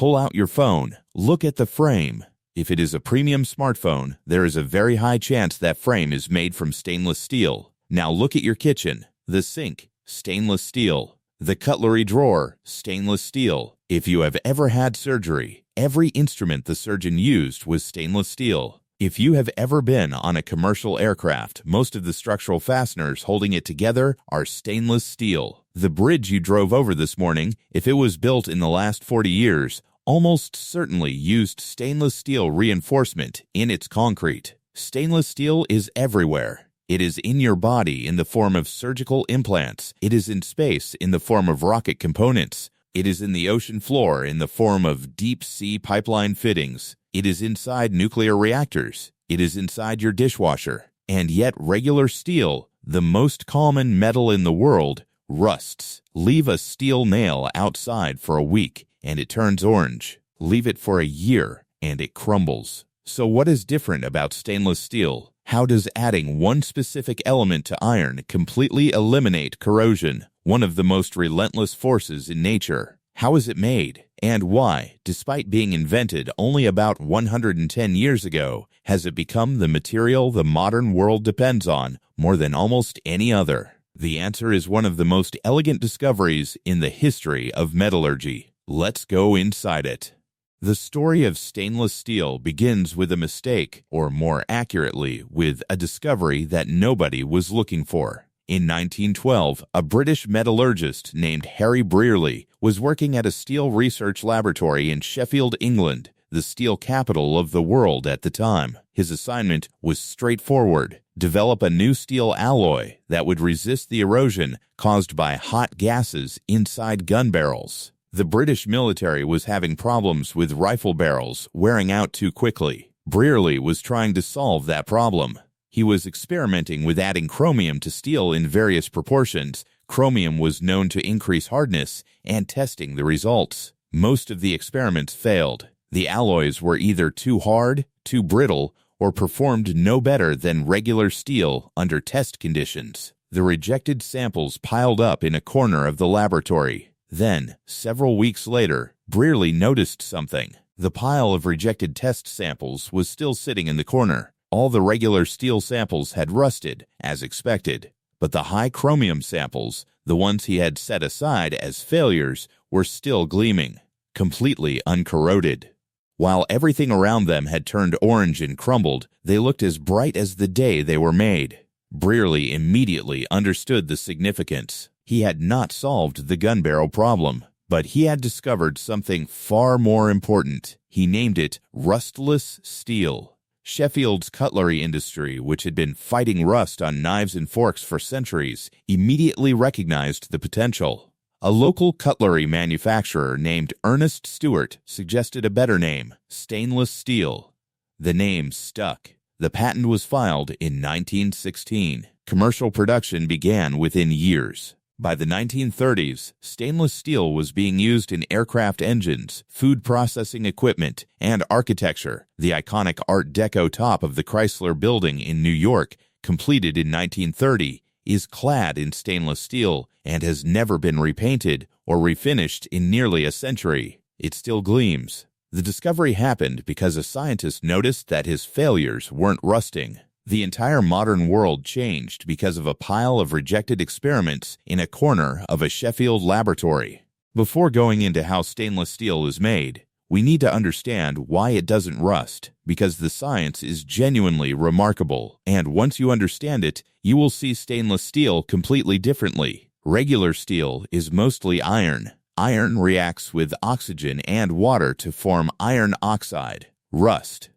Pull out your phone. Look at the frame. If it is a premium smartphone, there is a very high chance that frame is made from stainless steel. Now look at your kitchen. The sink, stainless steel. The cutlery drawer, stainless steel. If you have ever had surgery, every instrument the surgeon used was stainless steel. If you have ever been on a commercial aircraft, most of the structural fasteners holding it together are stainless steel. The bridge you drove over this morning, if it was built in the last 40 years, almost certainly used stainless steel reinforcement in its concrete. Stainless steel is everywhere. It is in your body in the form of surgical implants. It is in space in the form of rocket components. It is in the ocean floor in the form of deep-sea pipeline fittings. It is inside nuclear reactors. It is inside your dishwasher. And yet regular steel, the most common metal in the world, rusts. Leave a steel nail outside for a week, and it turns orange. Leave it for a year, and it crumbles. So what is different about stainless steel? How does adding one specific element to iron completely eliminate corrosion, one of the most relentless forces in nature? How is it made? And why, despite being invented only about 110 years ago, has it become the material the modern world depends on more than almost any other? The answer is one of the most elegant discoveries in the history of metallurgy. Let's go inside it. The story of stainless steel begins with a mistake, or more accurately, with a discovery that nobody was looking for. In 1912, a British metallurgist named Harry Brearley was working at a steel research laboratory in Sheffield, England, the steel capital of the world at the time. His assignment was straightforward: develop a new steel alloy that would resist the erosion caused by hot gases inside gun barrels. The British military was having problems with rifle barrels wearing out too quickly. Brearley was trying to solve that problem. He was experimenting with adding chromium to steel in various proportions. Chromium was known to increase hardness, and testing the results. Most of the experiments failed. The alloys were either too hard, too brittle, or performed no better than regular steel under test conditions. The rejected samples piled up in a corner of the laboratory. Then, several weeks later, Brearley noticed something. The pile of rejected test samples was still sitting in the corner. All the regular steel samples had rusted, as expected, but the high chromium samples, the ones he had set aside as failures, were still gleaming, completely uncorroded. While everything around them had turned orange and crumbled, they looked as bright as the day they were made. Brearley immediately understood the significance. He had not solved the gun barrel problem, but he had discovered something far more important. He named it rustless steel. Sheffield's cutlery industry, which had been fighting rust on knives and forks for centuries, immediately recognized the potential. A local cutlery manufacturer named Ernest Stewart suggested a better name: stainless steel. The name stuck. The patent was filed in 1916. Commercial production began within years. By the 1930s, stainless steel was being used in aircraft engines, food processing equipment, and architecture. The iconic Art Deco top of the Chrysler Building in New York, completed in 1930, is clad in stainless steel and has never been repainted or refinished in nearly a century. It still gleams. The discovery happened because a scientist noticed that his failures weren't rusting. The entire modern world changed because of a pile of rejected experiments in a corner of a Sheffield laboratory. Before going into how stainless steel is made, we need to understand why it doesn't rust, because the science is genuinely remarkable, and once you understand it, you will see stainless steel completely differently. Regular steel is mostly iron. Iron reacts with oxygen and water to form iron oxide, rust.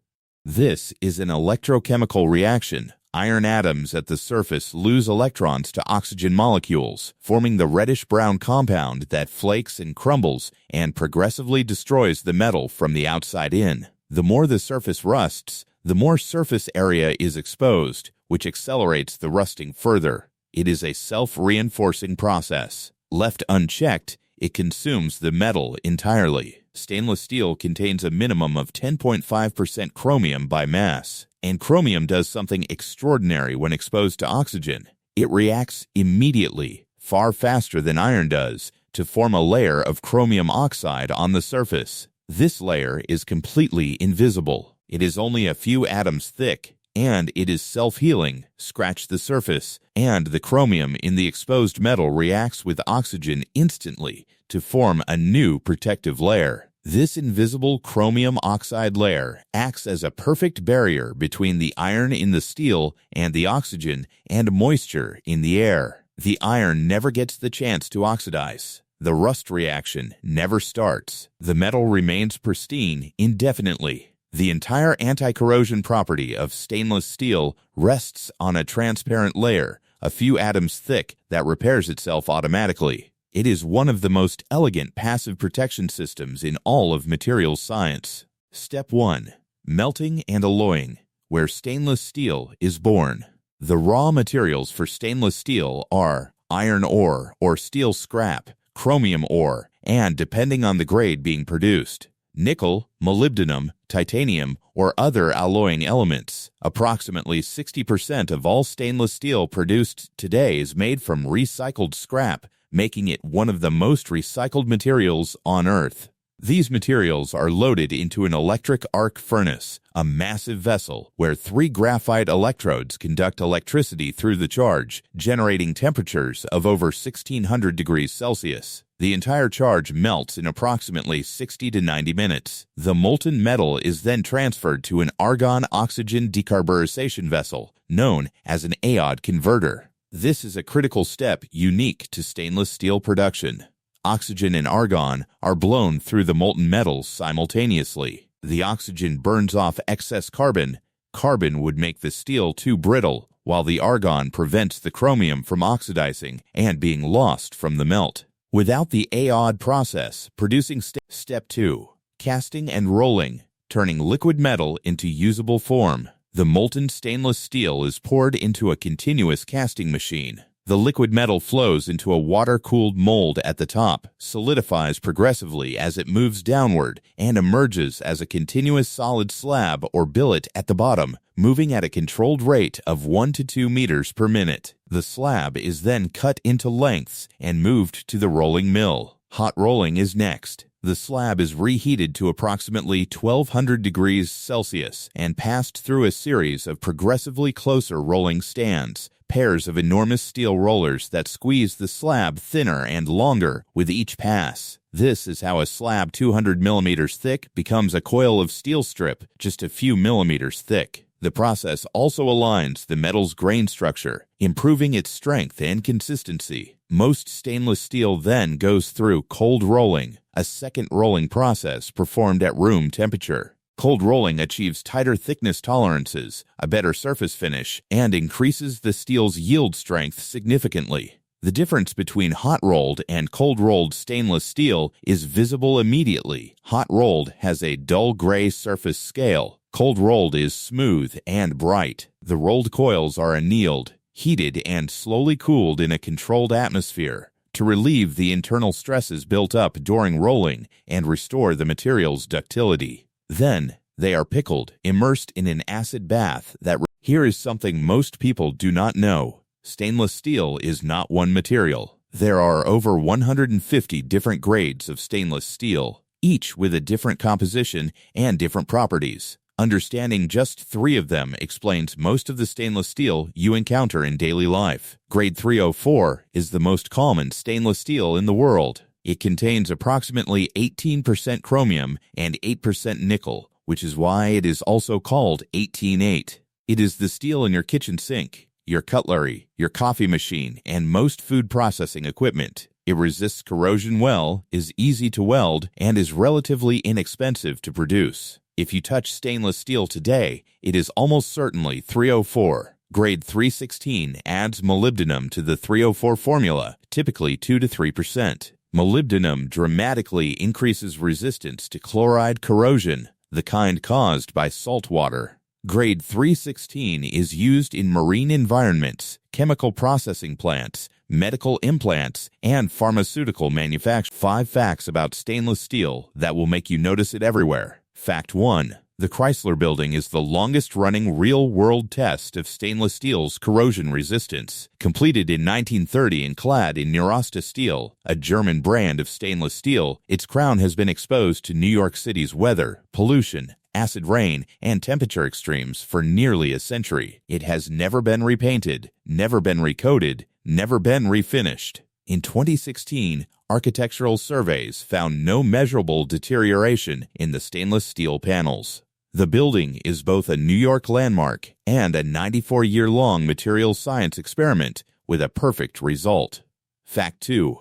This is an electrochemical reaction. Iron atoms at the surface lose electrons to oxygen molecules, forming the reddish-brown compound that flakes and crumbles and progressively destroys the metal from the outside in. The more the surface rusts, the more surface area is exposed, which accelerates the rusting further. It is a self-reinforcing process. Left unchecked, it consumes the metal entirely. Stainless steel contains a minimum of 10.5% chromium by mass, and chromium does something extraordinary when exposed to oxygen. It reacts immediately, far faster than iron does, to form a layer of chromium oxide on the surface. This layer is completely invisible. It is only a few atoms thick, and it is self-healing. Scratch the surface, and the chromium in the exposed metal reacts with oxygen instantly to form a new protective layer. This invisible chromium oxide layer acts as a perfect barrier between the iron in the steel and the oxygen and moisture in the air. The iron never gets the chance to oxidize. The rust reaction never starts. The metal remains pristine indefinitely. The entire anti-corrosion property of stainless steel rests on a transparent layer, a few atoms thick, that repairs itself automatically. It is one of the most elegant passive protection systems in all of materials science. Step 1. Melting and alloying, where stainless steel is born. The raw materials for stainless steel are iron ore or steel scrap, chromium ore, and, depending on the grade being produced, nickel, molybdenum, titanium, or other alloying elements. Approximately 60% of all stainless steel produced today is made from recycled scrap, making it one of the most recycled materials on Earth. These materials are loaded into an electric arc furnace, a massive vessel where 3 graphite electrodes conduct electricity through the charge, generating temperatures of over 1600 degrees Celsius. The entire charge melts in approximately 60 to 90 minutes. The molten metal is then transferred to an argon-oxygen decarburization vessel, known as an AOD converter. This is a critical step unique to stainless steel production. Oxygen and argon are blown through the molten metals simultaneously. The oxygen burns off excess carbon. Carbon would make the steel too brittle, while the argon prevents the chromium from oxidizing and being lost from the melt. Without the AOD process, producing Step 2. Casting and rolling, turning liquid metal into usable form. The molten stainless steel is poured into a continuous casting machine. The liquid metal flows into a water-cooled mold at the top, solidifies progressively as it moves downward, and emerges as a continuous solid slab or billet at the bottom, moving at a controlled rate of 1 to 2 meters per minute. The slab is then cut into lengths and moved to the rolling mill. Hot rolling is next. The slab is reheated to approximately 1200 degrees Celsius and passed through a series of progressively closer rolling stands, pairs of enormous steel rollers that squeeze the slab thinner and longer with each pass. This is how a slab 200 millimeters thick becomes a coil of steel strip just a few millimeters thick. The process also aligns the metal's grain structure, improving its strength and consistency. Most stainless steel then goes through cold rolling, a second rolling process performed at room temperature. Cold rolling achieves tighter thickness tolerances, a better surface finish, and increases the steel's yield strength significantly. The difference between hot-rolled and cold-rolled stainless steel is visible immediately. Hot-rolled has a dull gray surface scale. Cold-rolled is smooth and bright. The rolled coils are annealed, heated, and slowly cooled in a controlled atmosphere to relieve the internal stresses built up during rolling and restore the material's ductility. Then, they are pickled, immersed in an acid bath that... Here is something most people do not know. Stainless steel is not one material. There are over 150 different grades of stainless steel, each with a different composition and different properties. Understanding just 3 of them explains most of the stainless steel you encounter in daily life. Grade 304 is the most common stainless steel in the world. It contains approximately 18% chromium and 8% nickel, which is why it is also called 188. It is the steel in your kitchen sink, your cutlery, your coffee machine, and most food processing equipment. It resists corrosion well, is easy to weld, and is relatively inexpensive to produce. If you touch stainless steel today, it is almost certainly 304. Grade 316 adds molybdenum to the 304 formula, typically 2 to 3%. Molybdenum dramatically increases resistance to chloride corrosion, the kind caused by salt water. Grade 316 is used in marine environments, chemical processing plants, medical implants, and pharmaceutical manufacturing. 5 facts about stainless steel that will make you notice it everywhere. Fact 1. The Chrysler Building is the longest-running real-world test of stainless steel's corrosion resistance. Completed in 1930 and clad in Neurosta steel, a German brand of stainless steel, its crown has been exposed to New York City's weather, pollution, acid rain, and temperature extremes for nearly a century. It has never been repainted, never been recoated, never been refinished. In 2016, architectural surveys found no measurable deterioration in the stainless steel panels. The building is both a New York landmark and a 94-year-long materials science experiment with a perfect result. Fact 2.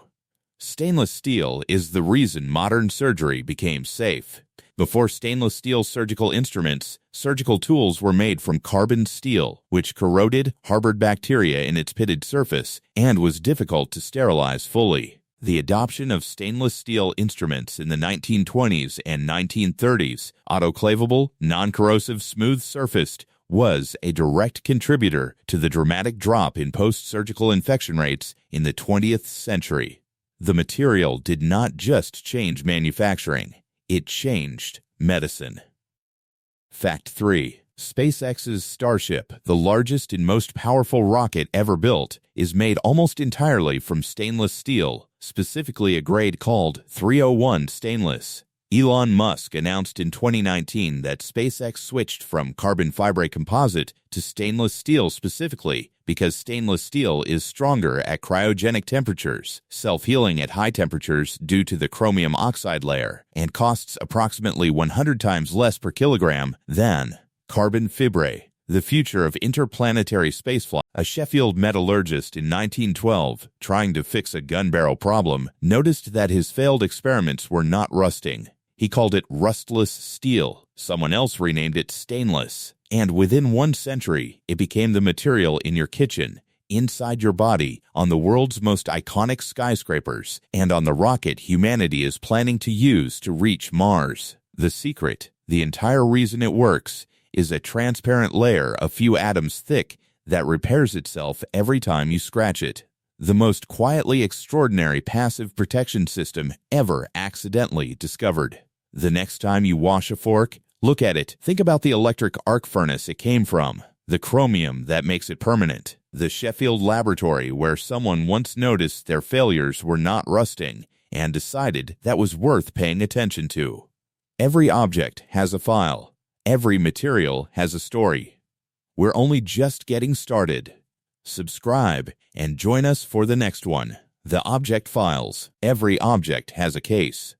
Stainless steel is the reason modern surgery became safe. Before stainless steel surgical instruments, surgical tools were made from carbon steel, which corroded, harbored bacteria in its pitted surface, and was difficult to sterilize fully. The adoption of stainless steel instruments in the 1920s and 1930s, autoclavable, non-corrosive, smooth-surfaced, was a direct contributor to the dramatic drop in post-surgical infection rates in the 20th century. The material did not just change manufacturing, it changed medicine. Fact 3. SpaceX's Starship, the largest and most powerful rocket ever built, is made almost entirely from stainless steel, specifically a grade called 301 stainless. Elon Musk announced in 2019 that SpaceX switched from carbon fiber composite to stainless steel specifically because stainless steel is stronger at cryogenic temperatures, self-healing at high temperatures due to the chromium oxide layer, and costs approximately 100 times less per kilogram than carbon fibre. The future of interplanetary spaceflight. A Sheffield metallurgist in 1912, trying to fix a gun barrel problem, noticed that his failed experiments were not rusting. He called it rustless steel. Someone else renamed it stainless. And within 1 century, it became the material in your kitchen, inside your body, on the world's most iconic skyscrapers, and on the rocket humanity is planning to use to reach Mars. The secret, the entire reason it works, is a transparent layer a few atoms thick that repairs itself every time you scratch it. The most quietly extraordinary passive protection system ever accidentally discovered. The next time you wash a fork, look at it. Think about the electric arc furnace it came from, the chromium that makes it permanent, the Sheffield laboratory where someone once noticed their failures were not rusting and decided that was worth paying attention to. Every object has a file. Every material has a story. We're only just getting started. Subscribe and join us for the next one. The Object Files. Every object has a case.